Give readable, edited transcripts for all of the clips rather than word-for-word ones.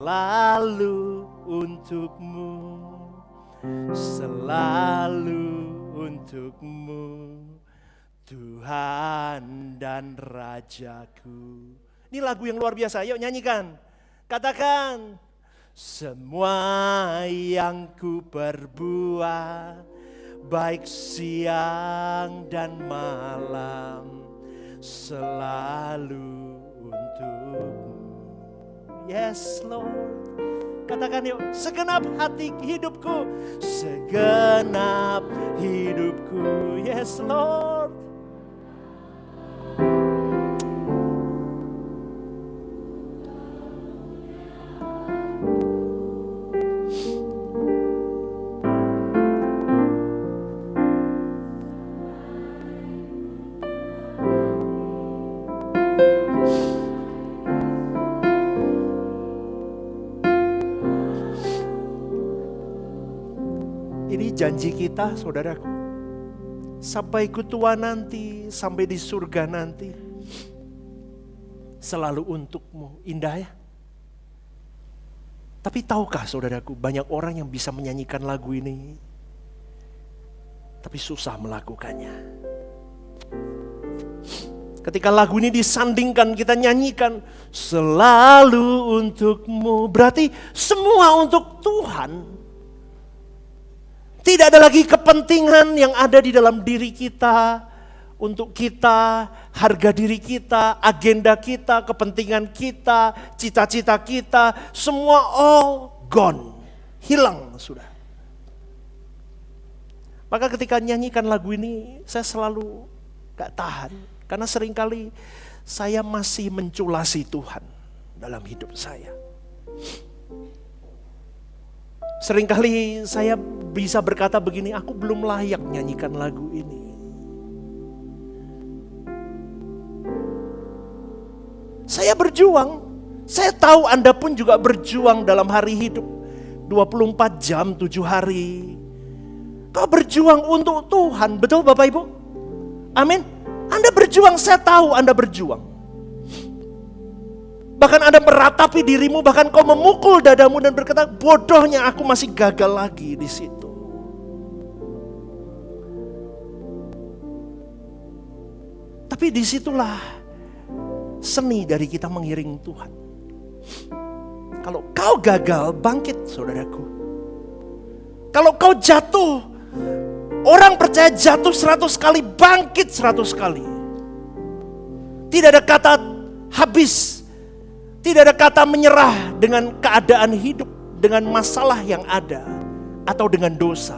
selalu untukmu, selalu untukmu, Tuhan dan Rajaku. Ini lagu yang luar biasa, yuk nyanyikan. Katakan, semua yang ku perbuat, baik siang dan malam, selalu untukmu. Yes Lord. Katakan yuk, segenap hati hidupku, segenap hidupku. Yes Lord. Ini janji kita, saudaraku. Sampai ku tua nanti, sampai di surga nanti, selalu untukmu. Indah ya? Tapi tahukah saudaraku, banyak orang yang bisa menyanyikan lagu ini, tapi susah melakukannya. Ketika lagu ini disandingkan, kita nyanyikan, selalu untukmu. Berarti semua untuk Tuhan. Tidak ada lagi kepentingan yang ada di dalam diri kita, untuk kita, harga diri kita, agenda kita, kepentingan kita, cita-cita kita, semua all gone, hilang sudah. Maka ketika nyanyikan lagu ini, saya selalu gak tahan, karena seringkali saya masih menculasi Tuhan dalam hidup saya. Seringkali saya bisa berkata begini, aku belum layak nyanyikan lagu ini. Saya berjuang, saya tahu Anda pun juga berjuang dalam hari hidup. 24 jam, 7 hari. Kau berjuang untuk Tuhan, betul Bapak Ibu? Amin. Anda berjuang, saya tahu Anda berjuang. Bahkan Anda meratapi dirimu, bahkan kau memukul dadamu dan berkata, bodohnya aku masih gagal lagi di situ. Tapi disitulah seni dari kita mengiring Tuhan. Kalau kau gagal, bangkit saudaraku. Kalau kau jatuh, orang percaya jatuh 100 kali, bangkit 100 kali. Tidak ada kata habis. Tidak ada kata menyerah dengan keadaan hidup, dengan masalah yang ada, atau dengan dosa.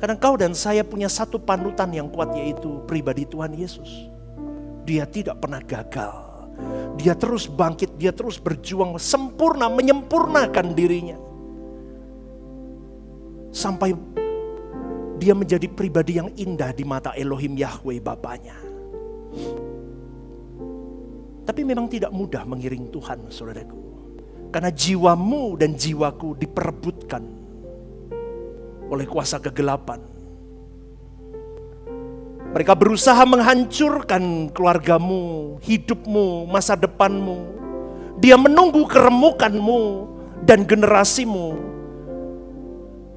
Karena kau dan saya punya satu panutan yang kuat, yaitu pribadi Tuhan Yesus. Dia tidak pernah gagal. Dia terus bangkit, dia terus berjuang sempurna, menyempurnakan dirinya. Sampai dia menjadi pribadi yang indah di mata Elohim Yahweh Bapaknya. Tapi memang tidak mudah mengiring Tuhan, saudaraku. Karena jiwamu dan jiwaku diperebutkan oleh kuasa kegelapan. Mereka berusaha menghancurkan keluargamu, hidupmu, masa depanmu. Dia menunggu keremukanmu dan generasimu.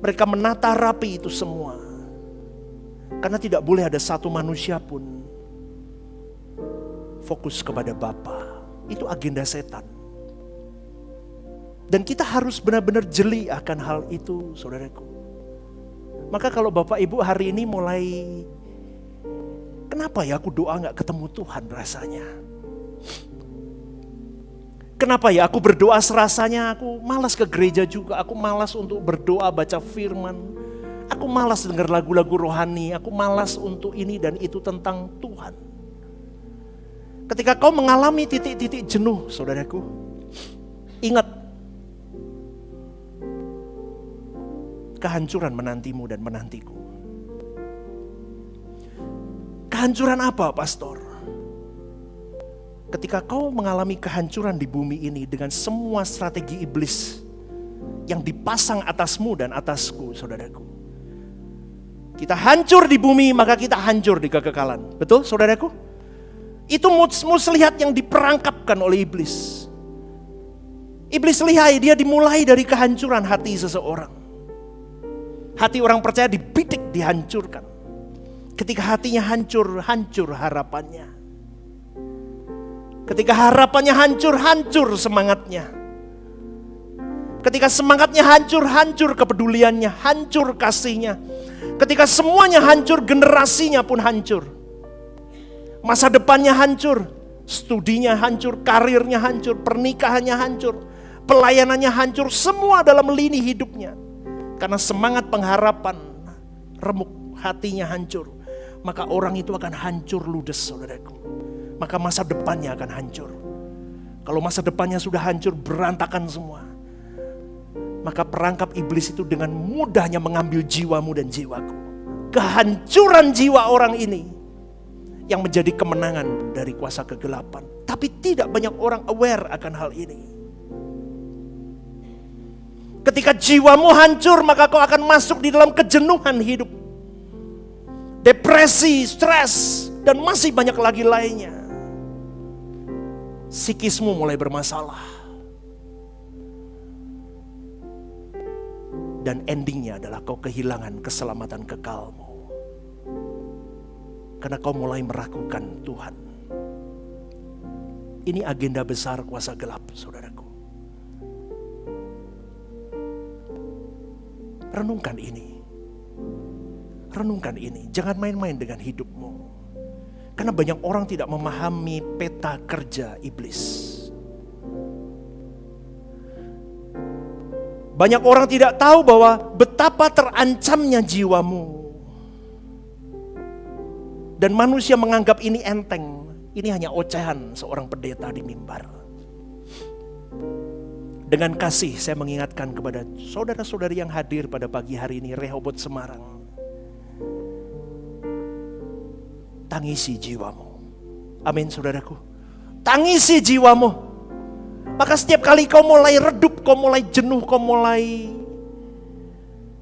Mereka menata rapi itu semua. Karena tidak boleh ada satu manusia pun fokus kepada Bapa. Itu agenda setan. Dan kita harus benar-benar jeli akan hal itu, saudaraku. Maka kalau Bapak Ibu hari ini mulai, kenapa ya aku doa gak ketemu Tuhan rasanya? Kenapa ya aku berdoa serasanya aku malas ke gereja juga, aku malas untuk berdoa baca firman, aku malas dengar lagu-lagu rohani, aku malas untuk ini dan itu tentang Tuhan. Ketika kau mengalami titik-titik jenuh, saudaraku, ingat, kehancuran menantimu dan menantiku. Kehancuran apa, pastor? Ketika kau mengalami kehancuran di bumi ini dengan semua strategi iblis yang dipasang atasmu dan atasku, saudaraku. Kita hancur di bumi, maka kita hancur di kekekalan. Betul, saudaraku? Itu muslihat yang diperangkapkan oleh iblis. Iblis lihai, dia dimulai dari kehancuran hati seseorang. Hati orang percaya dibidik, dihancurkan. Ketika hatinya hancur, hancur harapannya. Ketika harapannya hancur, hancur semangatnya. Ketika semangatnya hancur, hancur kepeduliannya, hancur kasihnya. Ketika semuanya hancur, generasinya pun hancur. Masa depannya hancur, studinya hancur, karirnya hancur, pernikahannya hancur, pelayanannya hancur, semua dalam lini hidupnya. Karena semangat pengharapan remuk, hatinya hancur. Maka orang itu akan hancur ludes, saudaraku. Maka masa depannya akan hancur. Kalau masa depannya sudah hancur, berantakan semua. Maka perangkap iblis itu dengan mudahnya mengambil jiwamu dan jiwaku. Kehancuran jiwa orang ini yang menjadi kemenangan dari kuasa kegelapan. Tapi tidak banyak orang aware akan hal ini. Ketika jiwamu hancur, maka kau akan masuk di dalam kejenuhan hidup. Depresi, stres, dan masih banyak lagi lainnya. Psikismu mulai bermasalah. Dan endingnya adalah kau kehilangan keselamatan kekalmu. Karena kau mulai meragukan Tuhan. Ini agenda besar kuasa gelap, saudaraku. Renungkan ini. Renungkan ini. Jangan main-main dengan hidupmu. Karena banyak orang tidak memahami peta kerja iblis. Banyak orang tidak tahu bahwa betapa terancamnya jiwamu. Dan manusia menganggap ini enteng. Ini hanya ocehan seorang pendeta di mimbar. Dengan kasih saya mengingatkan kepada saudara-saudari yang hadir pada pagi hari ini, Rehoboth Semarang. Tangisi jiwamu. Amin, saudaraku. Tangisi jiwamu. Maka setiap kali kau mulai redup, kau mulai jenuh, kau mulai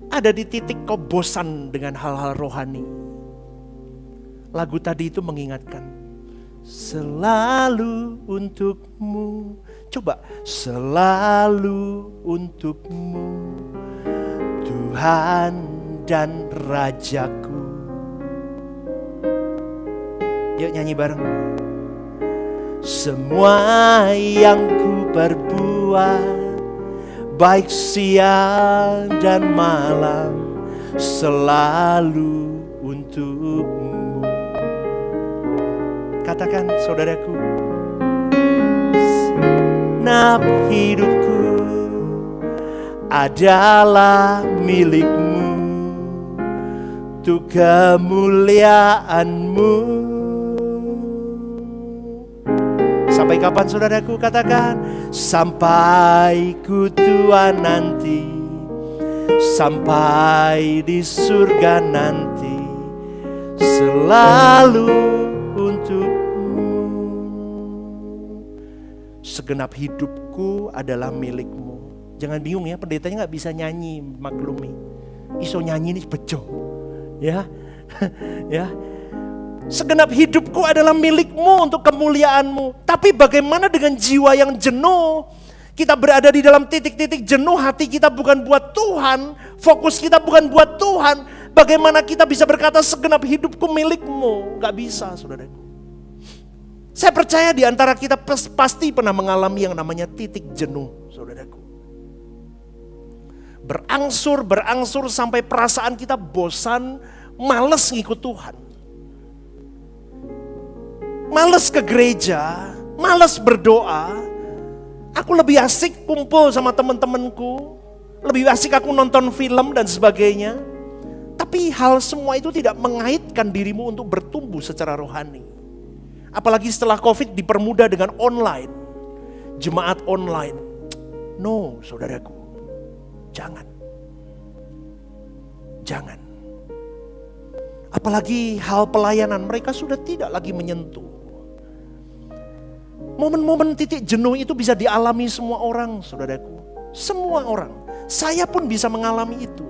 ada di titik kau bosan dengan hal-hal rohani. Lagu tadi itu mengingatkan, selalu untukmu. Coba, selalu untukmu, Tuhan dan Rajaku. Yuk nyanyi bareng. Semua yang ku perbuat, baik siang dan malam, selalu untukmu. Katakan, saudaraku, segenap hidupku adalah milikmu, untuk kemuliaanmu. Sampai kapan, saudaraku? Katakan, sampai ku tua nanti, sampai di surga nanti, selalu untukmu. Segenap hidupku adalah milikmu. Jangan bingung ya, pendetanya gak bisa nyanyi, maklumi. Iso nyanyi ini bejo, ya, ya. Segenap hidupku adalah milikmu untuk kemuliaanmu. Tapi bagaimana dengan jiwa yang jenuh? Kita berada di dalam titik-titik jenuh, hati kita bukan buat Tuhan, fokus kita bukan buat Tuhan. Bagaimana kita bisa berkata segenap hidupku milikmu? Gak bisa, saudaraku. Saya percaya di antara kita pasti pernah mengalami yang namanya titik jenuh, saudaraku. Berangsur sampai perasaan kita bosan, malas ngikut Tuhan. Malas ke gereja, malas berdoa. Aku lebih asik kumpul sama teman-temanku, lebih asik aku nonton film dan sebagainya. Tapi hal semua itu tidak mengaitkan dirimu untuk bertumbuh secara rohani. Apalagi setelah COVID dipermudah dengan online, jemaat online. No, saudaraku, jangan. Jangan. Apalagi hal pelayanan, mereka sudah tidak lagi menyentuh. Momen-momen titik jenuh itu bisa dialami semua orang, saudaraku. Semua orang. Saya pun bisa mengalami itu.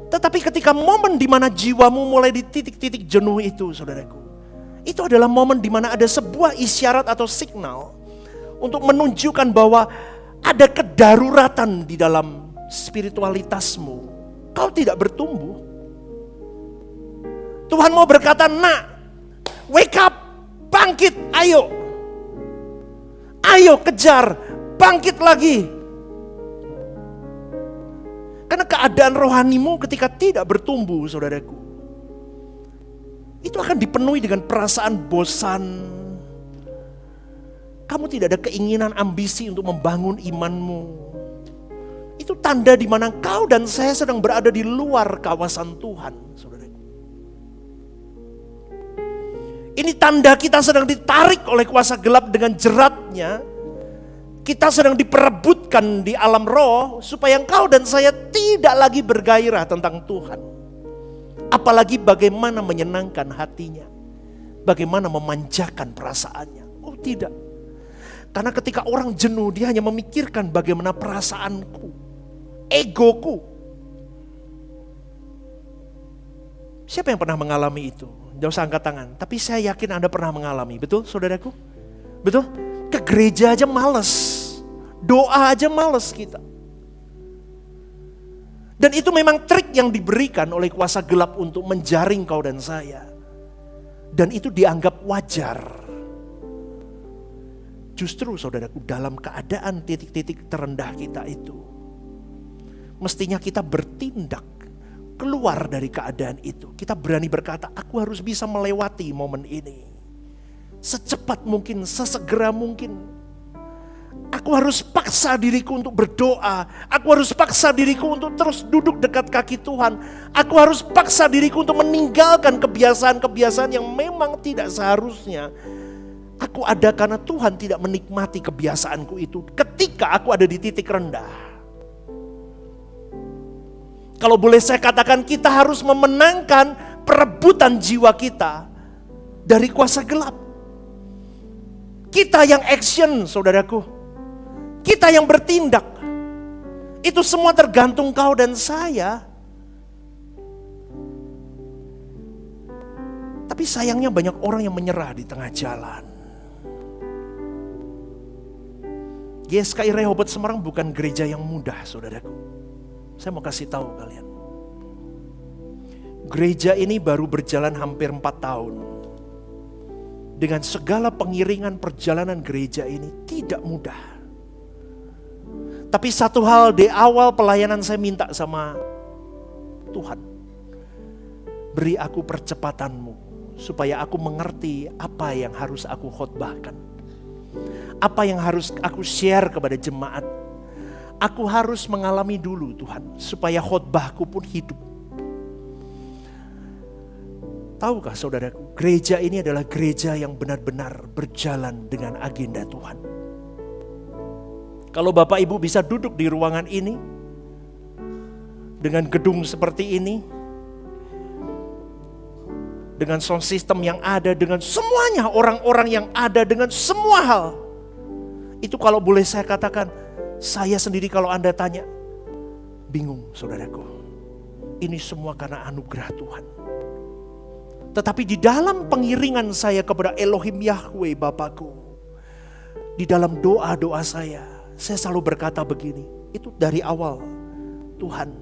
Tetapi ketika momen di mana jiwamu mulai di titik-titik jenuh itu, saudaraku, Itu adalah momen di mana ada sebuah isyarat atau signal untuk menunjukkan bahwa ada kedaruratan di dalam spiritualitasmu. Kau tidak bertumbuh. Tuhan mau berkata, "Nak, wake up, bangkit, ayo. Ayo kejar, bangkit lagi." Karena keadaan rohanimu ketika tidak bertumbuh, saudaraku, itu akan dipenuhi dengan perasaan bosan. Kamu tidak ada keinginan, ambisi untuk membangun imanmu. Itu tanda di mana kau dan saya sedang berada di luar kawasan Tuhan, saudaraku. Ini tanda kita sedang ditarik oleh kuasa gelap dengan jeratnya. Kita sedang diperebutkan di alam roh supaya engkau dan saya tidak lagi bergairah tentang Tuhan. Apalagi bagaimana menyenangkan hatinya. Bagaimana memanjakan perasaannya. Oh tidak. Karena ketika orang jenuh, dia hanya memikirkan bagaimana perasaanku, egoku. Siapa yang pernah mengalami itu? Jangan usah angkat tangan. Tapi saya yakin Anda pernah mengalami. Betul saudaraku? Betul? Ke gereja aja males. Doa aja males kita. Dan itu memang trik yang diberikan oleh kuasa gelap untuk menjaring kau dan saya. Dan itu dianggap wajar. Justru saudaraku, dalam keadaan titik-titik terendah kita itu, mestinya kita bertindak keluar dari keadaan itu. Kita berani berkata, aku harus bisa melewati momen ini. Secepat mungkin, sesegera mungkin. Aku harus paksa diriku untuk berdoa. Aku harus paksa diriku untuk terus duduk dekat kaki Tuhan. Aku harus paksa diriku untuk meninggalkan kebiasaan-kebiasaan yang memang tidak seharusnya aku ada, karena Tuhan tidak menikmati kebiasaanku itu ketika aku ada di titik rendah. Kalau boleh saya katakan, kita harus memenangkan perebutan jiwa kita dari kuasa gelap. Kita yang action, saudaraku. Kita yang bertindak. Itu semua tergantung kau dan saya. Tapi sayangnya banyak orang yang menyerah di tengah jalan. GSKI Rehoboth Semarang bukan gereja yang mudah, saudaraku. Saya mau kasih tahu kalian. Gereja ini baru berjalan hampir 4 tahun. Dengan segala pengiringan perjalanan gereja ini tidak mudah. Tapi satu hal di awal pelayanan saya minta sama Tuhan. Beri aku percepatanmu supaya aku mengerti apa yang harus aku khotbahkan. Apa yang harus aku share kepada jemaat. Aku harus mengalami dulu Tuhan, supaya khotbahku pun hidup. Tahukah saudaraku, gereja ini adalah gereja yang benar-benar berjalan dengan agenda Tuhan. Kalau Bapak Ibu bisa duduk di ruangan ini, dengan gedung seperti ini, dengan sound system yang ada, dengan semuanya, orang-orang yang ada, dengan semua hal. Itu kalau boleh saya katakan, saya sendiri kalau Anda tanya, bingung saudaraku. Ini semua karena anugerah Tuhan. Tetapi di dalam pengiringan saya kepada Elohim Yahweh Bapakku, di dalam doa-doa saya selalu berkata begini, itu dari awal Tuhan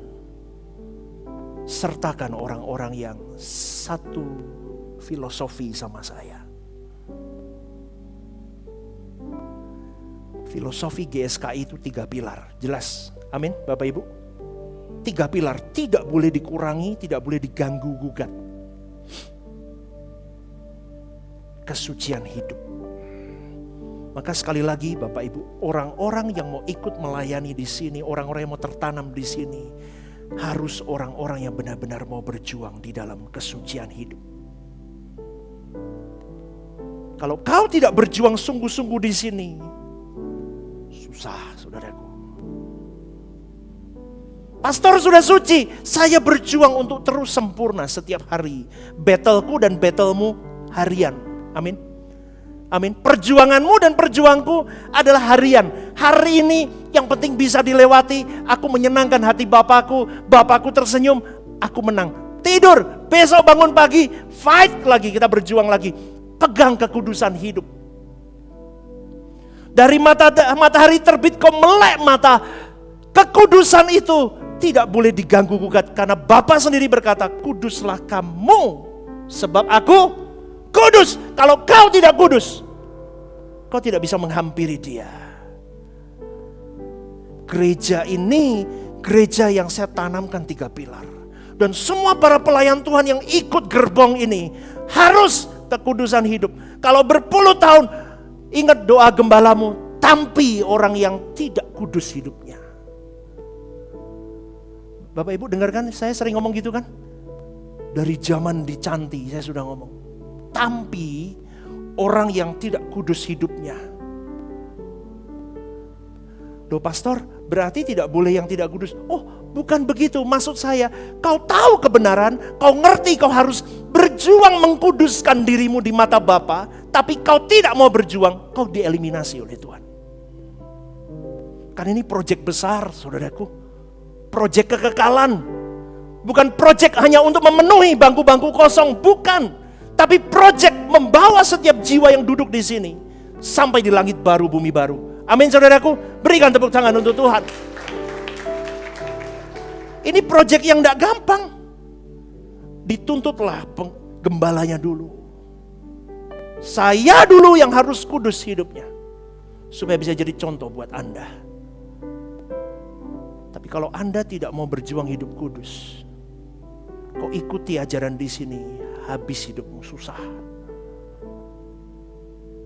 sertakan orang-orang yang satu filosofi sama saya. Filosofi GSKI itu 3 pilar, jelas, amin Bapak Ibu. 3 pilar, tidak boleh dikurangi, tidak boleh diganggu gugat. Kesucian hidup. Maka sekali lagi Bapak Ibu, orang-orang yang mau ikut melayani di sini, orang-orang yang mau tertanam di sini, harus orang-orang yang benar-benar mau berjuang di dalam kesucian hidup. Kalau kau tidak berjuang sungguh-sungguh di sini, susah saudaraku. Pastor sudah suci, saya berjuang untuk terus sempurna setiap hari. Battleku dan battlemu harian, amin. Amin. Perjuanganmu dan perjuangku adalah harian. Hari ini yang penting bisa dilewati. Aku menyenangkan hati Bapakku. Bapakku tersenyum, aku menang. Tidur, besok bangun pagi, fight lagi, kita berjuang lagi. pegang kekudusan hidup. Dari matahari terbit kau melek mata. Kekudusan itu tidak boleh diganggu gugat. Karena Bapa sendiri berkata, kuduslah kamu. Sebab aku kudus. Kalau kau tidak kudus, kau tidak bisa menghampiri Dia. Gereja ini, gereja yang saya tanamkan 3 pilar. Dan semua para pelayan Tuhan yang ikut gerbong ini harus kekudusan hidup. Kalau berpuluh tahun, ingat doa gembalamu, tampi orang yang tidak kudus hidupnya. Bapak Ibu dengarkan, saya sering ngomong gitu kan? Dari zaman di Canti saya sudah ngomong. Tampi orang yang tidak kudus hidupnya. Loh pastor, berarti tidak boleh yang tidak kudus. Oh, bukan begitu. Maksud saya, kau tahu kebenaran, kau ngerti kau harus berjuang mengkuduskan dirimu di mata Bapa, tapi kau tidak mau berjuang, kau dieliminasi oleh Tuhan. Karena ini proyek besar, saudaraku. Proyek kekekalan. Bukan proyek hanya untuk memenuhi bangku-bangku kosong, bukan. Tapi proyek membawa setiap jiwa yang duduk di sini sampai di langit baru, bumi baru. Amin saudaraku, berikan tepuk tangan untuk Tuhan. Ini proyek yang tidak gampang. Dituntutlah gembalanya dulu. Saya dulu yang harus kudus hidupnya. Supaya bisa jadi contoh buat Anda. Tapi kalau Anda tidak mau berjuang hidup kudus, kau ikuti ajaran di sini, habis hidupmu susah.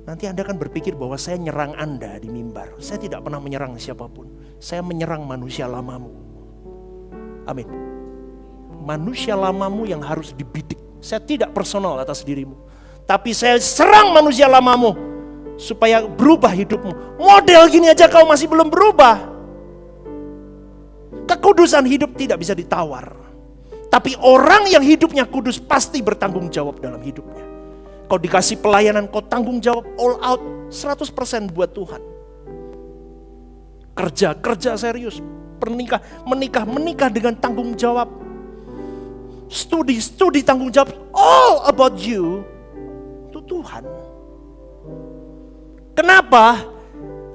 Nanti Anda akan berpikir bahwa saya nyerang Anda di mimbar. Saya tidak pernah menyerang siapapun. Saya menyerang manusia lamamu. Amin. Manusia lamamu yang harus dibidik. Saya tidak personal atas dirimu. Tapi saya serang manusia lamamu supaya berubah hidupmu. Model gini aja kau masih belum berubah. Kekudusan hidup tidak bisa ditawar. Tapi orang yang hidupnya kudus pasti bertanggung jawab dalam hidupnya. Kau dikasih pelayanan, kau tanggung jawab all out 100% buat Tuhan. Kerja serius. Menikah dengan tanggung jawab. Studi tanggung jawab. All about you. Itu Tuhan. Kenapa?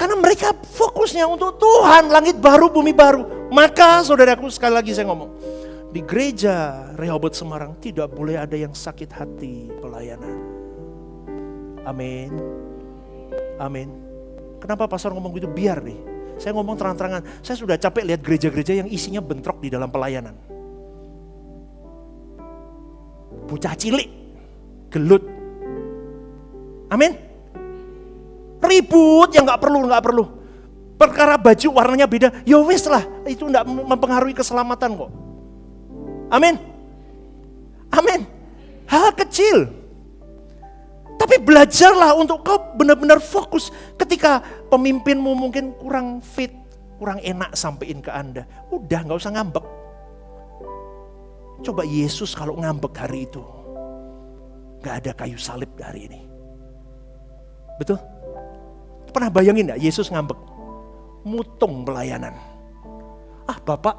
Karena mereka fokusnya untuk Tuhan. Langit baru, bumi baru. Maka saudaraku, sekali lagi saya ngomong. Di gereja Rehoboth Semarang tidak boleh ada yang sakit hati pelayanan. Amin. Amin. Kenapa pastor ngomong gitu? Biar nih. Saya ngomong terang-terangan. Saya sudah capek lihat gereja-gereja yang isinya bentrok di dalam pelayanan. Bocah cilik, gelut. Amin. Ribut yang gak perlu. Perkara baju warnanya beda, ya wis lah. Itu gak mempengaruhi keselamatan kok. Amin. Amin. Hal kecil. Tapi belajarlah untuk kau benar-benar fokus ketika pemimpinmu mungkin kurang fit, kurang enak sampein ke Anda. Udah gak usah ngambek. Coba Yesus kalau ngambek hari itu. Gak ada kayu salib hari ini. Betul? Pernah bayangin gak Yesus ngambek? Mutung pelayanan. Ah Bapak,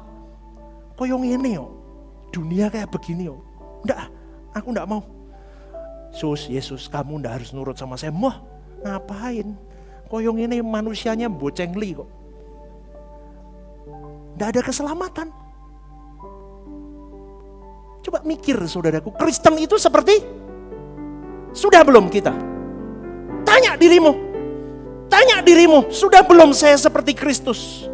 koyong ini yo. Dunia kayak begini yo. Enggak, aku enggak mau. Yesus, kamu ndak harus nurut sama saya. Wah, ngapain? Koyong ini manusianya bocengli kok. Ndak ada keselamatan. Coba mikir saudaraku, Kristen itu seperti? Sudah belum kita? Tanya dirimu, sudah belum saya seperti Kristus?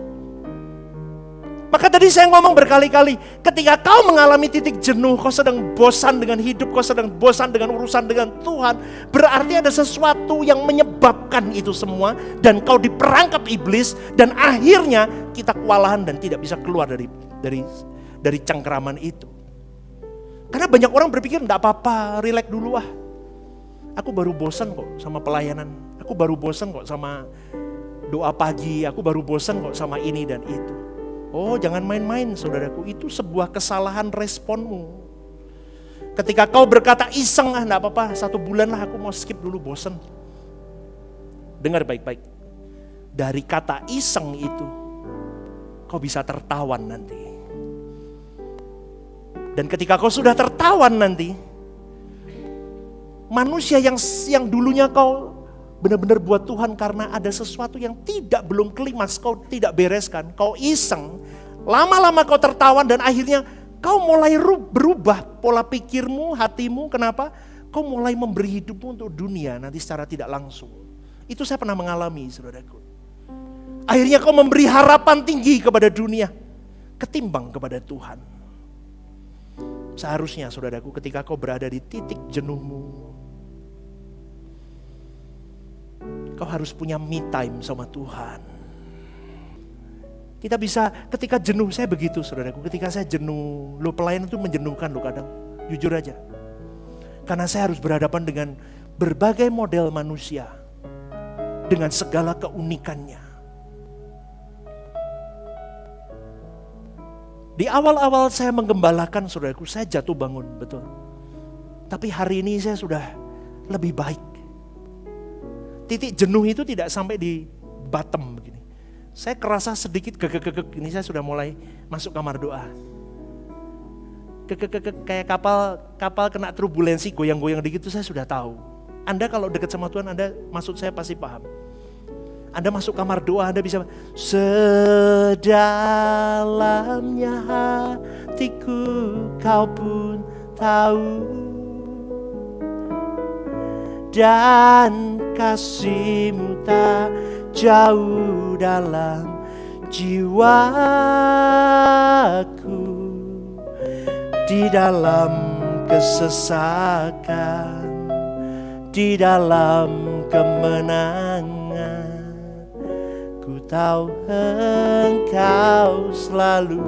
Maka tadi saya ngomong berkali-kali, ketika kau mengalami titik jenuh, kau sedang bosan dengan hidup, kau sedang bosan dengan urusan dengan Tuhan, berarti ada sesuatu yang menyebabkan itu semua, dan kau diperangkap iblis, dan akhirnya kita kewalahan dan tidak bisa keluar dari cengkeraman itu. Karena banyak orang berpikir, enggak apa-apa, relax dulu ah. Aku baru bosan kok sama pelayanan, aku baru bosan kok sama doa pagi, aku baru bosan kok sama ini dan itu. Oh, jangan main-main saudaraku, itu sebuah kesalahan responmu. Ketika kau berkata iseng, enggak apa-apa, 1 bulan lah aku mau skip dulu, bosan. Dengar baik-baik. Dari kata iseng itu, kau bisa tertawan nanti. Dan ketika kau sudah tertawan nanti, Manusia yang dulunya kau benar-benar buat Tuhan karena ada sesuatu yang belum klimaks, kau tidak bereskan, kau iseng, lama-lama kau tertawan dan akhirnya kau mulai berubah pola pikirmu, hatimu. Kenapa? Kau mulai memberi hidupmu untuk dunia nanti secara tidak langsung. Itu saya pernah mengalami, saudaraku. Akhirnya kau memberi harapan tinggi kepada dunia ketimbang kepada Tuhan. Seharusnya, saudaraku, ketika kau berada di titik jenuhmu, kau harus punya me time sama Tuhan. Kita bisa, ketika jenuh, saya begitu saudaraku, ketika saya jenuh, pelayan itu menjenuhkan kadang, jujur aja. Karena saya harus berhadapan dengan berbagai model manusia, dengan segala keunikannya. Di awal-awal saya menggembalakan saudaraku, saya jatuh bangun, betul. Tapi hari ini saya sudah lebih baik. Titik jenuh itu tidak sampai di bottom begini. Saya kerasa sedikit gegek-gegek, ini saya sudah mulai masuk kamar doa. Gegek-gegek kayak kapal kena turbulensi, goyang-goyang dikit itu saya sudah tahu. Anda kalau dekat sama Tuhan, Anda maksud saya pasti paham. Anda masuk kamar doa, Anda bisa sedalamnya hatiku kau pun tahu. Dan kasih-Mu tak jauh dalam jiwaku. Di dalam kesesakan, di dalam kemenangan, ku tahu Engkau selalu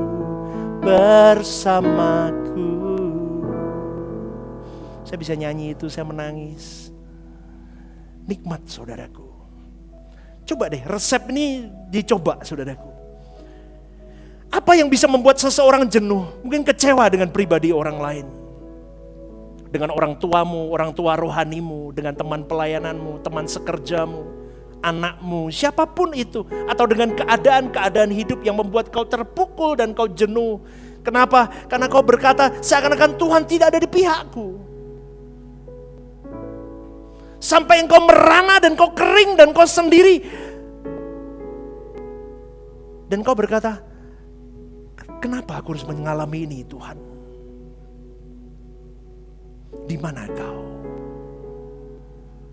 bersamaku. Saya bisa nyanyi itu, saya menangis. Nikmat saudaraku. Coba deh resep ini dicoba saudaraku. Apa yang bisa membuat seseorang jenuh? Mungkin kecewa dengan pribadi orang lain. Dengan orang tuamu, orang tua rohanimu, dengan teman pelayananmu, teman sekerjamu, anakmu, siapapun itu. Atau dengan keadaan-keadaan hidup yang membuat kau terpukul dan kau jenuh. Kenapa? Karena kau berkata seakan-akan Tuhan tidak ada di pihakku. Sampai engkau merana dan kau kering dan kau sendiri. Dan kau berkata, kenapa aku harus mengalami ini Tuhan? Di mana kau?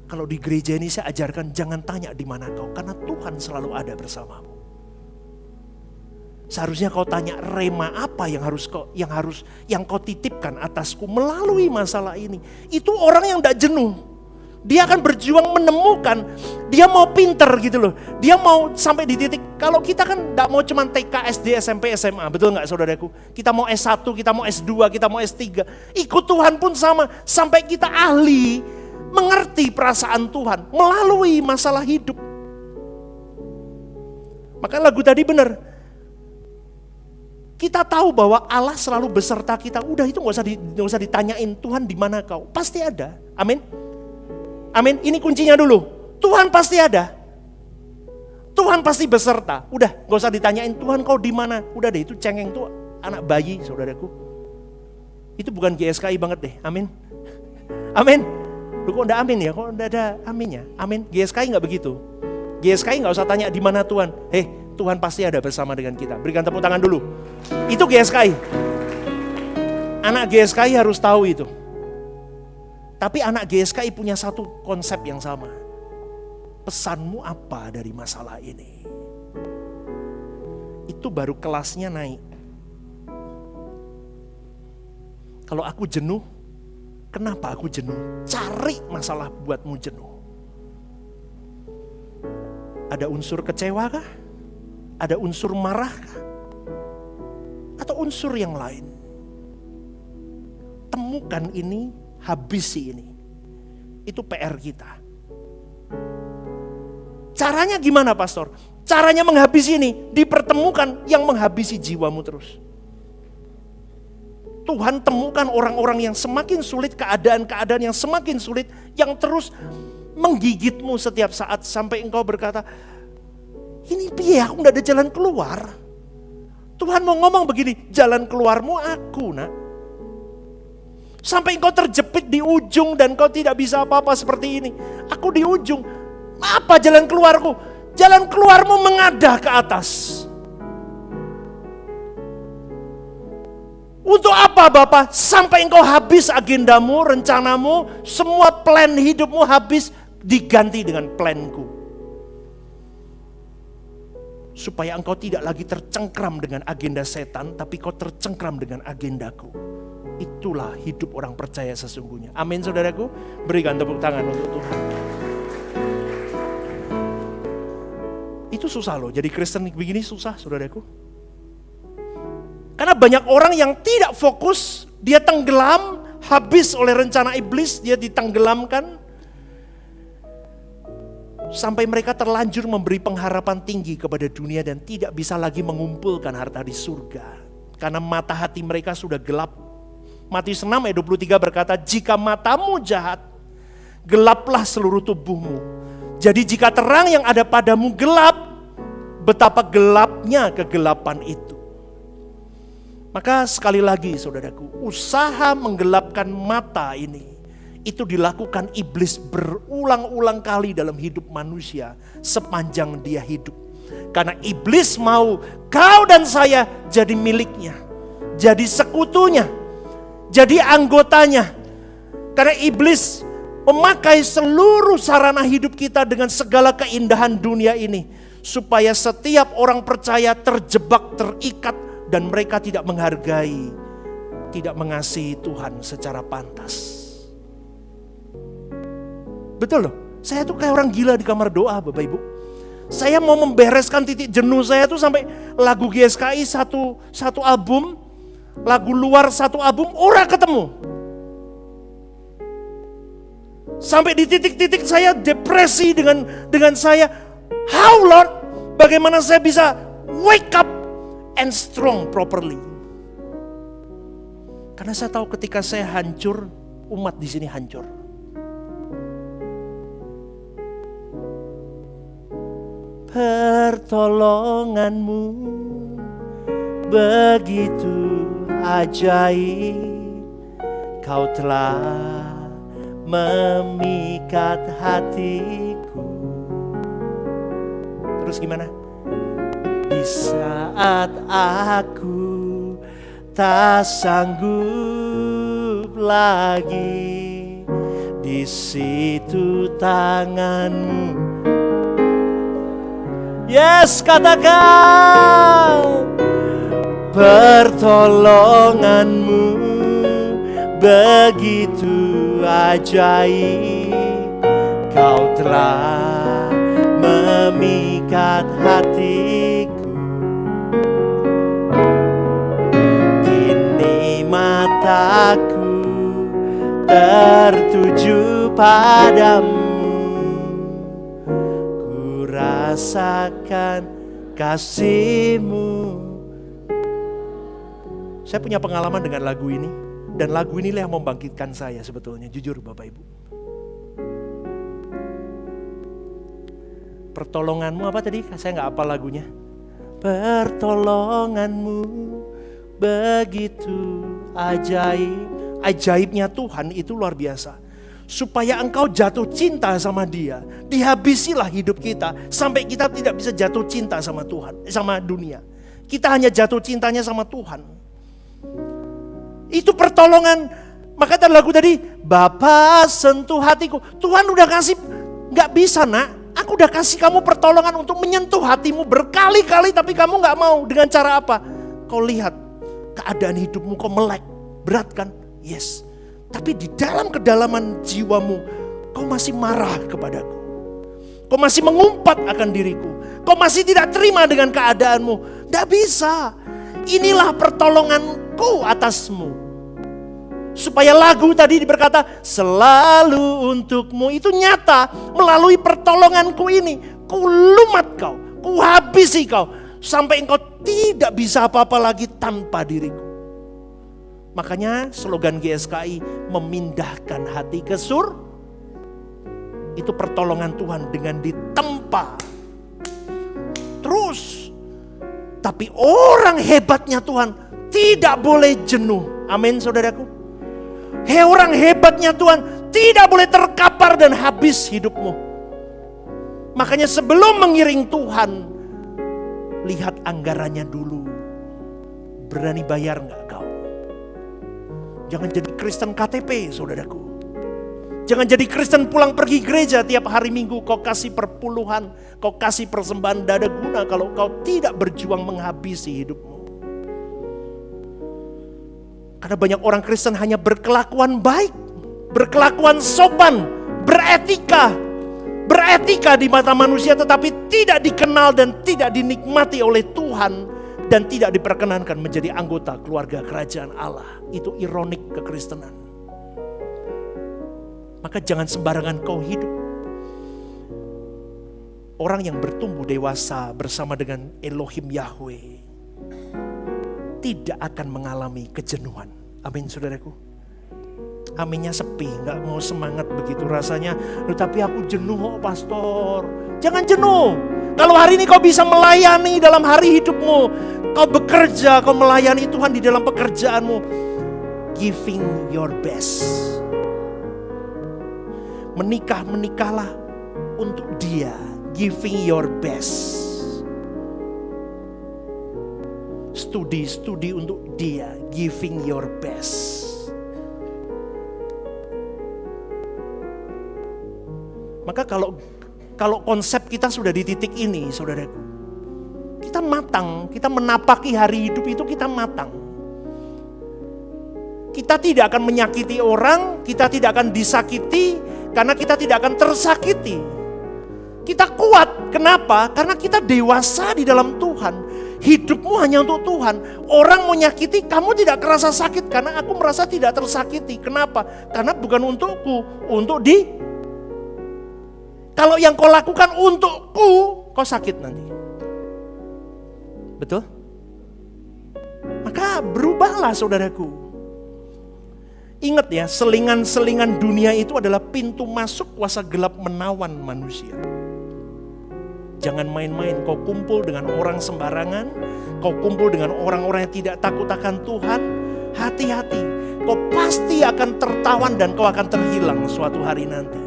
Kalau di gereja ini saya ajarkan jangan tanya di mana kau, karena Tuhan selalu ada bersamamu. Seharusnya kau tanya rema apa yang kau titipkan atasku melalui masalah ini. Itu orang yang tidak jenuh. Dia akan berjuang menemukan, dia mau pinter gitu loh. Dia mau sampai di titik, kalau kita kan gak mau cuman TK, SD, SMP, SMA, betul gak saudaraku? Kita mau S1, kita mau S2, kita mau S3. Ikut Tuhan pun sama, sampai kita ahli, mengerti perasaan Tuhan melalui masalah hidup. Maka lagu tadi benar. Kita tahu bahwa Allah selalu beserta kita. Udah itu gak usah ditanyain Tuhan di mana kau. Pasti ada, amin. Amin, ini kuncinya dulu. Tuhan pasti ada. Tuhan pasti beserta. Udah, gak usah ditanyain Tuhan kau di mana. Udah deh, itu cengeng tuh anak bayi, saudaraku. Itu bukan GSKI banget deh. Amin. Amin. Lu kok enggak amin ya? Kok enggak ada aminnya? Amin. GSKI enggak begitu. GSKI enggak usah tanya di mana Tuhan. Tuhan pasti ada bersama dengan kita. Berikan tepuk tangan dulu. Itu GSKI. Anak GSKI harus tahu itu. Tapi anak GSKI punya satu konsep yang sama. Pesanmu apa dari masalah ini? Itu baru kelasnya naik. Kalau aku jenuh, kenapa aku jenuh? Cari masalah buatmu jenuh. Ada unsur kecewa kah? Ada unsur marah kah? Atau unsur yang lain? Temukan ini, habisi ini. Itu PR kita. Caranya gimana pastor? Caranya menghabisi ini, dipertemukan yang menghabisi jiwamu terus. Tuhan temukan orang-orang yang semakin sulit, keadaan-keadaan yang semakin sulit, yang terus menggigitmu setiap saat sampai engkau berkata, ini piye aku gak ada jalan keluar. Tuhan mau ngomong begini, jalan keluarmu aku nak. Sampai engkau terjepit di ujung dan kau tidak bisa apa-apa seperti ini. Aku di ujung. Apa jalan keluarku? Jalan keluarmu mengadah ke atas. Untuk apa Bapak? Sampai engkau habis agendamu, rencanamu, semua plan hidupmu habis, diganti dengan planku. Supaya engkau tidak lagi tercengkram dengan agenda setan, tapi kau tercengkram dengan agendaku. Itulah hidup orang percaya sesungguhnya. Amin saudaraku. Berikan tepuk tangan untuk Tuhan. Itu susah loh, jadi Kristen begini susah saudaraku. Karena banyak orang yang tidak fokus, dia tenggelam, habis oleh rencana iblis, dia ditenggelamkan. Sampai mereka terlanjur memberi pengharapan tinggi kepada dunia dan tidak bisa lagi mengumpulkan harta di surga. Karena mata hati mereka sudah gelap. Matius 6 ayat 23 berkata, jika matamu jahat, gelaplah seluruh tubuhmu. Jadi jika terang yang ada padamu gelap, betapa gelapnya kegelapan itu. Maka sekali lagi saudaraku, usaha menggelapkan mata ini, itu dilakukan iblis berulang-ulang kali dalam hidup manusia sepanjang dia hidup. Karena iblis mau kau dan saya jadi miliknya, jadi sekutunya, jadi anggotanya. Karena iblis memakai seluruh sarana hidup kita dengan segala keindahan dunia ini, supaya setiap orang percaya terjebak, terikat, dan mereka tidak menghargai, tidak mengasihi Tuhan secara pantas. Betul loh, saya tuh kayak orang gila di kamar doa Bapak Ibu. Saya mau membereskan titik jenuh saya tuh sampai lagu GSKI satu album, lagu luar satu album, ora ketemu. Sampai di titik-titik saya depresi dengan saya, how Lord, bagaimana saya bisa wake up and strong properly. Karena saya tahu ketika saya hancur, umat di sini hancur. Pertolonganmu begitu ajaib, kau telah memikat hatiku. Terus gimana? Di saat aku tak sanggup lagi, di situ tanganmu. Yes, katakan, pertolonganmu begitu ajaib, kau telah memikat hatiku. Kini mataku tertuju padamu, rasakan kasih-Mu. Saya punya pengalaman dengan lagu ini, dan lagu inilah yang membangkitkan saya sebetulnya, jujur Bapak Ibu. Pertolonganmu apa tadi? Saya nggak hafal lagunya. Pertolonganmu begitu ajaib. Ajaibnya Tuhan itu luar biasa. Supaya engkau jatuh cinta sama Dia, dihabisilah hidup kita sampai kita tidak bisa jatuh cinta sama Tuhan, sama dunia. Kita hanya jatuh cintanya sama Tuhan. Itu pertolongan. Maka ada lagu tadi, Bapa sentuh hatiku. Tuhan udah kasih, gak bisa nak, aku udah kasih kamu pertolongan untuk menyentuh hatimu berkali-kali, tapi kamu gak mau. Dengan cara apa? Kau lihat keadaan hidupmu, kau melek, berat kan? Yes. Tapi di dalam kedalaman jiwamu, kau masih marah kepadaku. Kau masih mengumpat akan diriku. Kau masih tidak terima dengan keadaanmu. Tidak bisa. Inilah pertolonganku atasmu. Supaya lagu tadi berkata, selalu untukmu, itu nyata melalui pertolonganku ini. Ku lumat kau, ku habisi kau, sampai engkau tidak bisa apa-apa lagi tanpa diriku. Makanya slogan GSKI, memindahkan hati ke surga. Itu pertolongan Tuhan dengan ditempa terus. Tapi orang hebatnya Tuhan tidak boleh jenuh. Amin saudaraku. orang hebatnya Tuhan tidak boleh terkapar dan habis hidupmu. Makanya sebelum mengiring Tuhan, lihat anggarannya dulu. Berani bayar nggak kau? Jangan jadi Kristen KTP, saudaraku. Jangan jadi Kristen pulang pergi gereja tiap hari Minggu. Kau kasih perpuluhan, kau kasih persembahan dada guna kalau kau tidak berjuang menghabisi hidupmu. Karena banyak orang Kristen hanya berkelakuan baik, berkelakuan sopan, beretika di mata manusia, tetapi tidak dikenal dan tidak dinikmati oleh Tuhan, dan tidak diperkenankan menjadi anggota keluarga kerajaan Allah. Itu ironik kekristenan. Maka jangan sembarangan kau hidup. Orang yang bertumbuh dewasa bersama dengan Elohim Yahweh tidak akan mengalami kejenuhan. Amin, saudaraku. Aminnya sepi, gak mau semangat begitu rasanya. Tapi aku jenuh, pastor. Jangan jenuh. Kalau hari ini kau bisa melayani dalam hari hidupmu, kau bekerja, kau melayani Tuhan di dalam pekerjaanmu, giving your best. Menikahlah untuk Dia, giving your best. Studi untuk Dia, giving your best. Maka kalau konsep kita sudah di titik ini, saudaraku, kita matang, kita menapaki hari hidup itu kita matang. Kita tidak akan menyakiti orang, kita tidak akan disakiti, karena kita tidak akan tersakiti. Kita kuat, kenapa? Karena kita dewasa di dalam Tuhan. Hidupmu hanya untuk Tuhan. Orang mau nyakiti, kamu tidak kerasa sakit, karena aku merasa tidak tersakiti. Kenapa? Karena bukan untukku, untuk Kalau yang kau lakukan untukku, kau sakit nanti. Betul? Maka berubahlah, saudaraku. Ingat ya, selingan-selingan dunia itu adalah pintu masuk kuasa gelap menawan manusia. Jangan main-main, kau kumpul dengan orang sembarangan, kau kumpul dengan orang-orang yang tidak takut akan Tuhan, hati-hati. Kau pasti akan tertawan dan kau akan terhilang suatu hari nanti.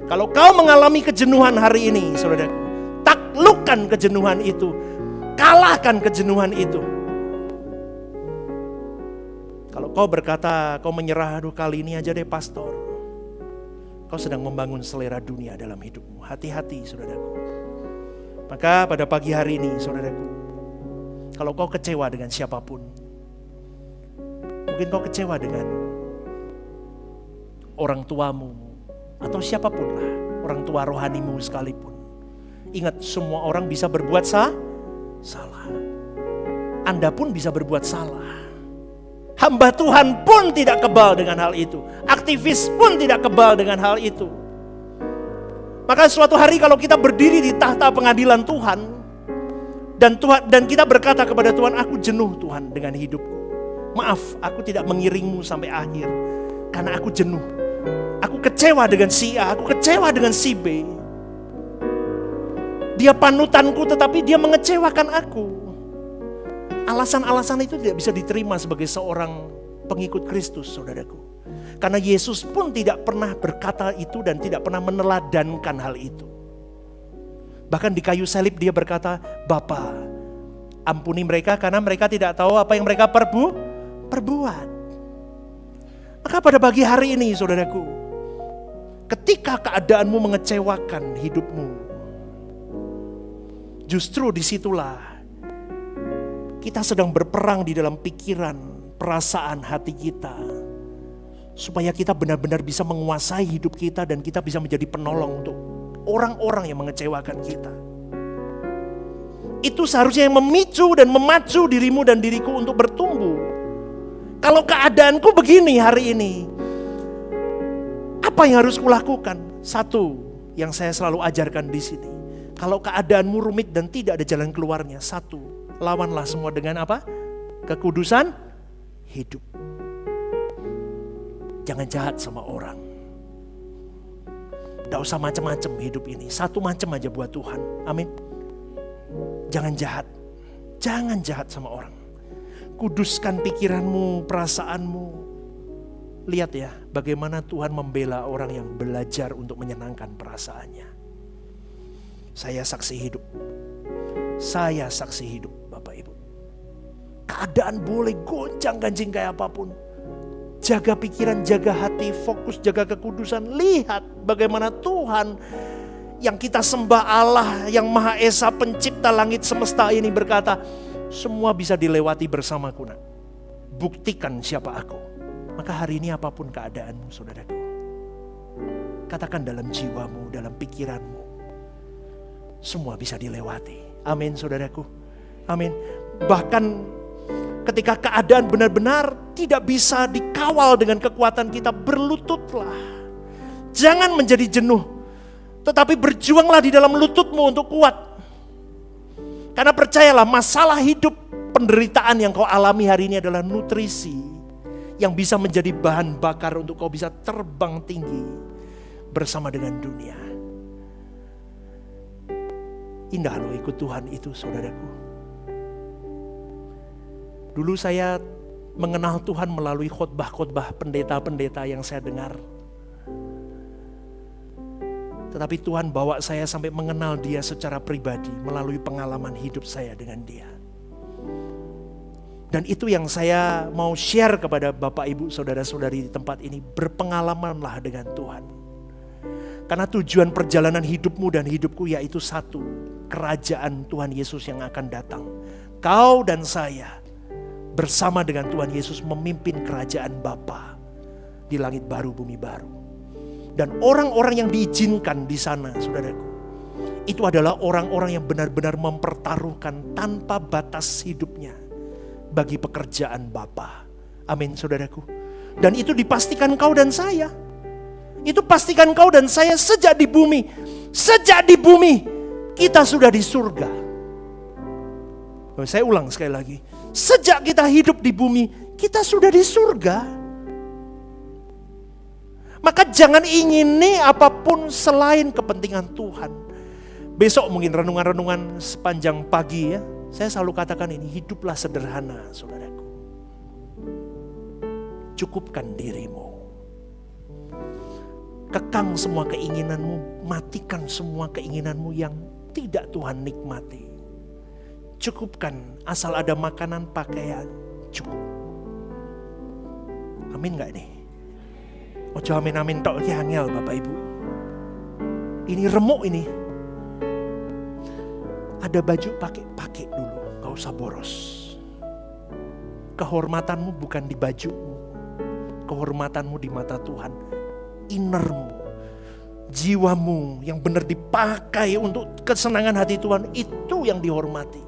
Kalau kau mengalami kejenuhan hari ini, saudaraku, taklukkan kejenuhan itu, kalahkan kejenuhan itu. Kalau kau berkata, kau menyerah, aduh kali ini aja deh pastor, kau sedang membangun selera dunia dalam hidupmu. Hati-hati, saudaraku. Maka pada pagi hari ini, saudaraku, kalau kau kecewa dengan siapapun, mungkin kau kecewa dengan orang tuamu, atau siapapun lah, orang tua rohanimu sekalipun. Ingat, semua orang bisa berbuat salah. Anda pun bisa berbuat salah. Hamba Tuhan pun tidak kebal dengan hal itu. Aktivis pun tidak kebal dengan hal itu. Maka suatu hari kalau kita berdiri di tahta pengadilan Tuhan, dan kita berkata kepada Tuhan, aku jenuh Tuhan dengan hidupku. Maaf, aku tidak mengiringmu sampai akhir, karena aku jenuh. Aku kecewa dengan si A, aku kecewa dengan si B. Dia panutanku tetapi dia mengecewakan aku. Alasan-alasan itu tidak bisa diterima sebagai seorang pengikut Kristus, saudaraku. Karena Yesus pun tidak pernah berkata itu dan tidak pernah meneladankan hal itu. Bahkan di kayu salib dia berkata, Bapa, ampuni mereka karena mereka tidak tahu apa yang mereka perbuat. Maka pada pagi hari ini, saudaraku, ketika keadaanmu mengecewakan hidupmu, justru disitulah kita sedang berperang di dalam pikiran, perasaan hati kita, supaya kita benar-benar bisa menguasai hidup kita dan kita bisa menjadi penolong untuk orang-orang yang mengecewakan kita. Itu seharusnya yang memicu dan memacu dirimu dan diriku untuk bertumbuh. Kalau keadaanku begini hari ini, apa yang harus kulakukan? Satu yang saya selalu ajarkan di sini. Kalau keadaanmu rumit dan tidak ada jalan keluarnya, satu, lawanlah semua dengan apa? Kekudusan hidup. Jangan jahat sama orang. Tidak usah macam-macam hidup ini. Satu macam aja buat Tuhan. Amin. Jangan jahat. Jangan jahat sama orang. Kuduskan pikiranmu, perasaanmu. Lihat ya, bagaimana Tuhan membela orang yang belajar untuk menyenangkan perasaannya. Saya saksi hidup. Saya saksi hidup, Bapak Ibu. Keadaan boleh gonjang-ganjing kayak apapun. Jaga pikiran, jaga hati, fokus, jaga kekudusan. Lihat bagaimana Tuhan yang kita sembah, Allah yang Maha Esa, pencipta langit semesta ini berkata, semua bisa dilewati bersamaku nak. Buktikan siapa aku. Maka hari ini apapun keadaanmu saudaraku, katakan dalam jiwamu, dalam pikiranmu, semua bisa dilewati. Amin saudaraku. Amin. Bahkan ketika keadaan benar-benar tidak bisa dikawal dengan kekuatan kita, berlututlah. Jangan menjadi jenuh, tetapi berjuanglah di dalam lututmu untuk kuat. Karena percayalah, masalah hidup, penderitaan yang kau alami hari ini adalah nutrisi yang bisa menjadi bahan bakar untuk kau bisa terbang tinggi bersama dengan dunia. Indah loh ikut Tuhan itu saudaraku. Dulu saya mengenal Tuhan melalui khotbah-khotbah pendeta-pendeta yang saya dengar. Tetapi Tuhan bawa saya sampai mengenal Dia secara pribadi melalui pengalaman hidup saya dengan Dia. Dan itu yang saya mau share kepada Bapak Ibu saudara-saudari di tempat ini. Berpengalamanlah dengan Tuhan. Karena tujuan perjalanan hidupmu dan hidupku yaitu satu. Kerajaan Tuhan Yesus yang akan datang. Kau dan saya bersama dengan Tuhan Yesus memimpin kerajaan Bapa di langit baru bumi baru. Dan orang-orang yang diizinkan di sana saudaraku, itu adalah orang-orang yang benar-benar mempertaruhkan tanpa batas hidupnya bagi pekerjaan Bapa. Amin saudaraku. Dan itu dipastikan kau dan saya. Itu pastikan kau dan saya sejak di bumi. Sejak di bumi kita sudah di surga. Saya ulang sekali lagi. Sejak kita hidup di bumi kita sudah di surga. Maka jangan ingini apapun selain kepentingan Tuhan. Besok mungkin renungan-renungan sepanjang pagi ya. Saya selalu katakan ini, hiduplah sederhana saudaraku. Cukupkan dirimu. Kekang semua keinginanmu, matikan semua keinginanmu yang tidak Tuhan nikmati. Cukupkan, asal ada makanan, pakaian, cukup. Amin gak nih? Ojo amin-amin tok iki angel Bapak Ibu. Ini remuk ini. Ada baju pakai dulu, gak usah boros. Kehormatanmu bukan di bajumu, kehormatanmu di mata Tuhan. Innermu, jiwamu yang benar dipakai untuk kesenangan hati Tuhan, itu yang dihormati.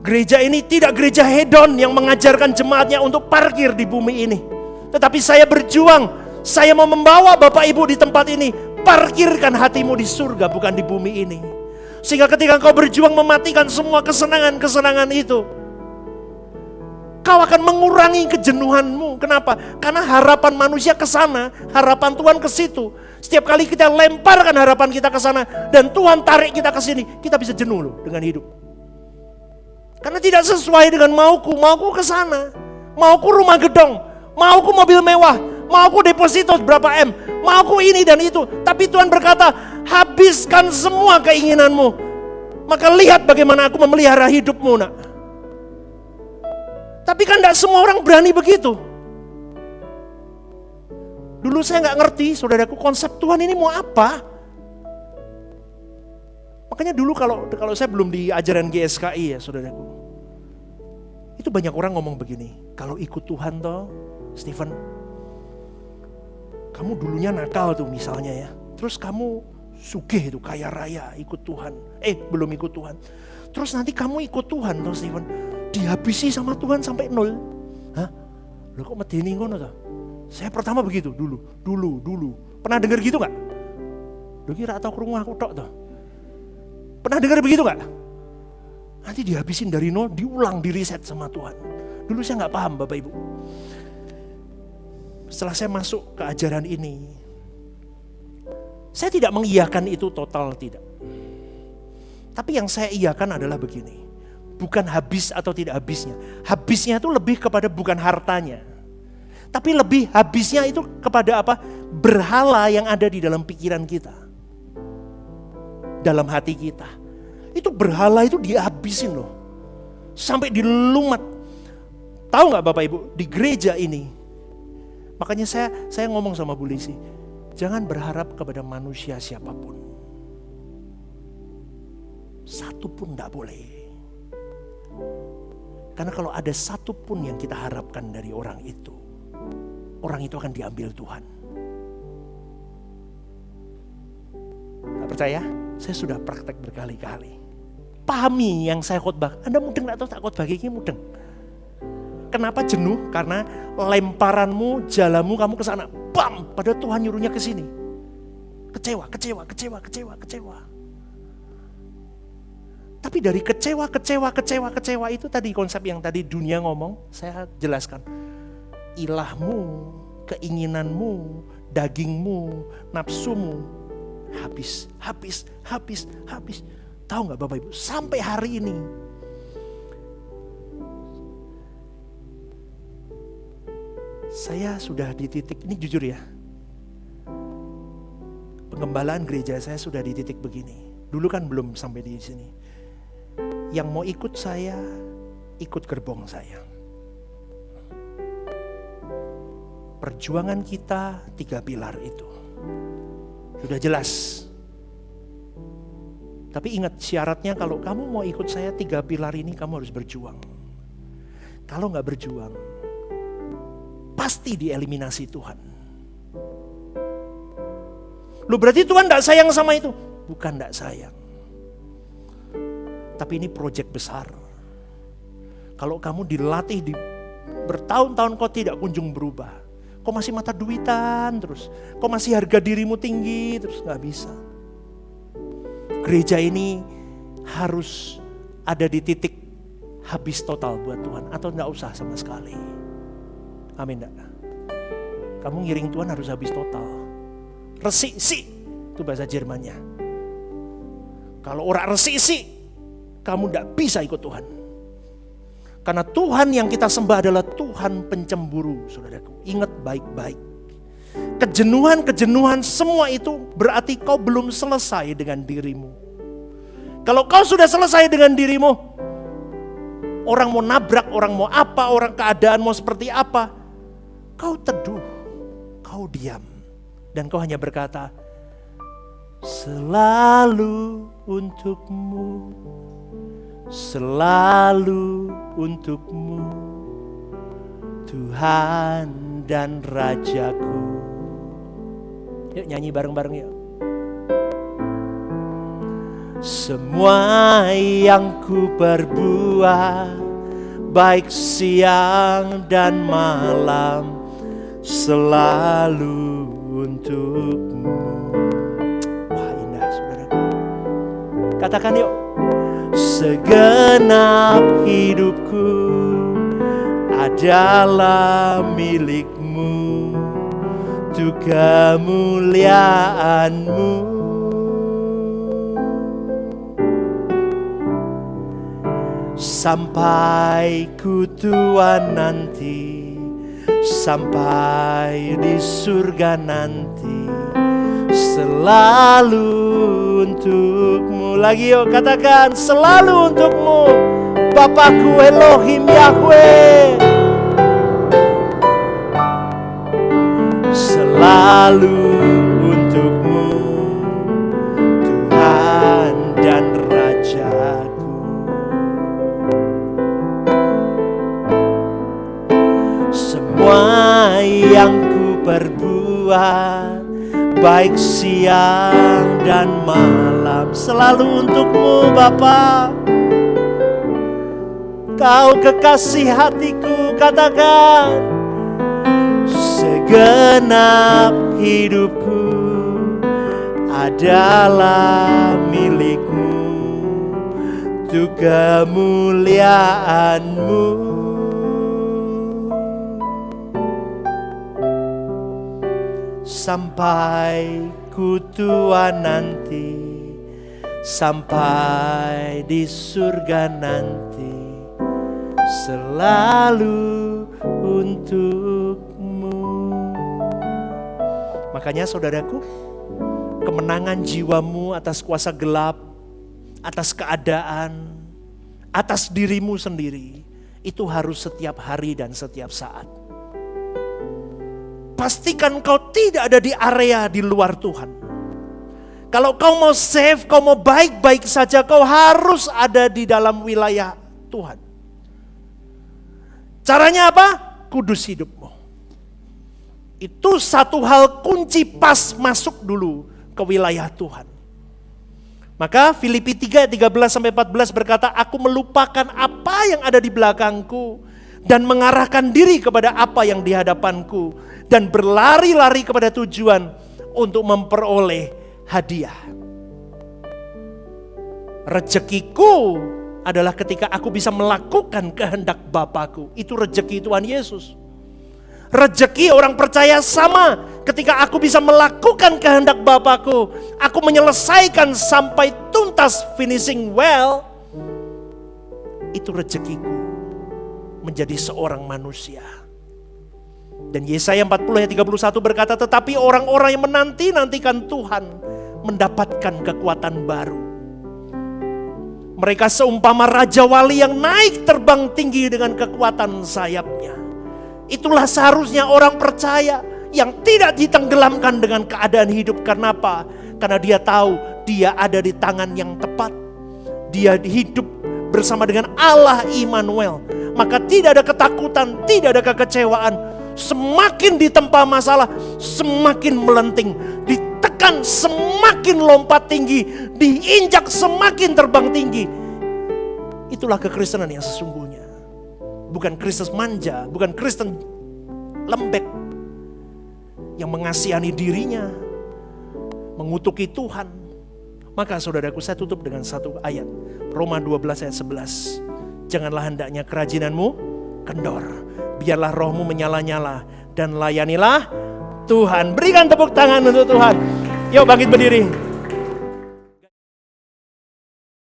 Gereja ini tidak gereja hedon yang mengajarkan jemaatnya untuk parkir di bumi ini. Tetapi saya berjuang, saya mau membawa Bapak Ibu di tempat ini. Parkirkan hatimu di surga, bukan di bumi ini. Sehingga ketika kau berjuang mematikan semua kesenangan-kesenangan itu, kau akan mengurangi kejenuhanmu. Kenapa? Karena harapan manusia ke sana, harapan Tuhan ke situ. Setiap kali kita lemparkan harapan kita ke sana dan Tuhan tarik kita ke sini, kita bisa jenuh loh dengan hidup. Karena tidak sesuai dengan mauku ke sana. Mauku rumah gedong, mauku mobil mewah, mauku deposito berapa M, mauku ini dan itu. Tapi Tuhan berkata, habiskan semua keinginanmu. Maka lihat bagaimana aku memelihara hidupmu nak. Tapi kan tidak semua orang berani begitu. Dulu saya nggak ngerti, saudaraku, konsep Tuhan ini mau apa. Makanya dulu kalau saya belum di ajaran GSKI ya saudaraku, itu banyak orang ngomong begini, kalau ikut Tuhan toh, Stephen, kamu dulunya nakal tuh misalnya ya, terus kamu sugih tuh kaya raya ikut Tuhan, belum ikut Tuhan, terus nanti kamu ikut Tuhan toh Stephen, dihabisi sama Tuhan sampai 0. Hah? Loh kok medeni ngono toh? Saya pertama begitu dulu. Pernah dengar gitu nggak? Loh kira atau krungu aku tok toh? Pernah dengar begitu gak? Nanti dihabisin dari 0, diulang, di-reset sama Tuhan. Dulu saya gak paham Bapak Ibu. Setelah saya masuk ke ajaran ini, saya tidak mengiyakan itu total, tidak. Tapi yang saya iyakan adalah begini. bukan habis atau tidak habisnya. Habisnya itu lebih kepada bukan hartanya. Tapi lebih habisnya itu kepada apa? Berhala yang ada di dalam pikiran kita. Dalam hati kita. Itu berhala itu dihabisin loh. Sampai dilumat. Tahu gak Bapak Ibu, di gereja ini. Makanya saya ngomong sama Bu Lisi, jangan berharap kepada manusia siapapun. Satu pun gak boleh. Karena kalau ada satu pun yang kita harapkan dari orang itu akan diambil Tuhan. Gak percaya? Saya sudah praktek berkali-kali. Pahami yang saya khotbah. Anda mudeng atau tak khotbah ini mudeng. Kenapa jenuh? Karena lemparanmu, jalamu kamu ke sana. Bam! Padahal Tuhan nyuruhnya ke sini. Kecewa. Tapi dari kecewa itu tadi konsep yang tadi dunia ngomong, saya jelaskan. Ilahmu, keinginanmu, dagingmu, nafsumu, habis. Tahu gak Bapak Ibu, sampai hari ini, saya sudah di titik, ini jujur ya, pengembalaan gereja saya sudah di titik begini. Dulu kan belum sampai di sini. Yang mau ikut saya, ikut gerbong saya. Perjuangan kita 3 pilar itu sudah jelas. Tapi ingat syaratnya, kalau kamu mau ikut saya 3 pilar ini, kamu harus berjuang. Kalau gak berjuang, pasti dieliminasi Tuhan. Loh berarti Tuhan gak sayang sama itu? Bukan gak sayang. Tapi ini proyek besar. Kalau kamu dilatih bertahun-tahun kau tidak kunjung berubah. Kau masih mata duitan terus. Kau masih harga dirimu tinggi terus, gak bisa. Gereja ini harus ada di titik habis total buat Tuhan. Atau gak usah sama sekali. Amin gak? Kamu ngiring Tuhan harus habis total. Resik-sik, itu bahasa Jermannya. Kalau orang resik-sik, kamu gak bisa ikut Tuhan. Karena Tuhan yang kita sembah adalah Tuhan pencemburu, saudaraku. Ingat baik-baik. Kejenuhan semua itu berarti kau belum selesai dengan dirimu. Kalau kau sudah selesai dengan dirimu, orang mau nabrak, orang mau apa, orang keadaan mau seperti apa, kau teduh, kau diam. Dan kau hanya berkata, selalu untukmu, selalu untukmu, Tuhan dan Rajaku. Yuk nyanyi bareng-bareng yuk. Semua yang ku perbuat, baik siang dan malam, selalu untukmu. Wah indah saudara. Katakan yuk. Segenap hidupku adalah milikmu, untuk kemuliaanmu. Sampai ku tua nanti, sampai di surga nanti, selalu untukmu. Lagi yuk katakan, selalu untukmu, Bapakku Elohim Yahweh. Selalu untukmu, Tuhan dan Rajaku. Semua yang ku perbuat, baik siang dan malam, selalu untukmu Bapa. Kau kekasih hatiku, katakan, segenap hidupku adalah milikmu, untuk kemuliaanmu. Sampai ku tua nanti, sampai di surga nanti selalu untukmu. Makanya saudaraku, kemenangan jiwamu atas kuasa gelap, atas keadaan, atas dirimu sendiri, itu harus setiap hari dan setiap saat. Pastikan kau tidak ada di area di luar Tuhan. Kalau kau mau safe, kau mau baik-baik saja, kau harus ada di dalam wilayah Tuhan. Caranya apa? Kudus hidupmu. Itu satu hal kunci pas masuk dulu ke wilayah Tuhan. Maka Filipi 3 ayat 13-14 berkata, aku melupakan apa yang ada di belakangku dan mengarahkan diri kepada apa yang di hadapanku dan berlari-lari kepada tujuan untuk memperoleh hadiah. Rezekiku adalah ketika aku bisa melakukan kehendak Bapakku. Itu rezeki Tuhan Yesus. Rezeki orang percaya sama. Ketika aku bisa melakukan kehendak Bapakku, aku menyelesaikan sampai tuntas, finishing well. Itu rezekiku menjadi seorang manusia. Dan Yesaya 40 ayat 31 berkata, tetapi orang-orang yang menanti-nantikan Tuhan mendapatkan kekuatan baru. Mereka seumpama Raja Wali yang naik terbang tinggi dengan kekuatan sayapnya. Itulah seharusnya orang percaya yang tidak ditenggelamkan dengan keadaan hidup. Karena apa? Karena dia tahu dia ada di tangan yang tepat. Dia hidup bersama dengan Allah Immanuel. Maka tidak ada ketakutan, tidak ada kekecewaan. Semakin ditempa masalah, semakin melenting. Ditekan semakin lompat tinggi, diinjak semakin terbang tinggi. Itulah kekristenan yang sesungguhnya. Bukan Kristen manja, bukan Kristen lembek yang mengasihani dirinya, mengutuki Tuhan. Maka saudaraku, saya tutup dengan satu ayat, Roma 12 ayat 11. Janganlah hendaknya kerajinanmu kendor, biarlah rohmu menyala-nyala dan layanilah Tuhan. Berikan tepuk tangan untuk Tuhan. Yuk bangkit berdiri.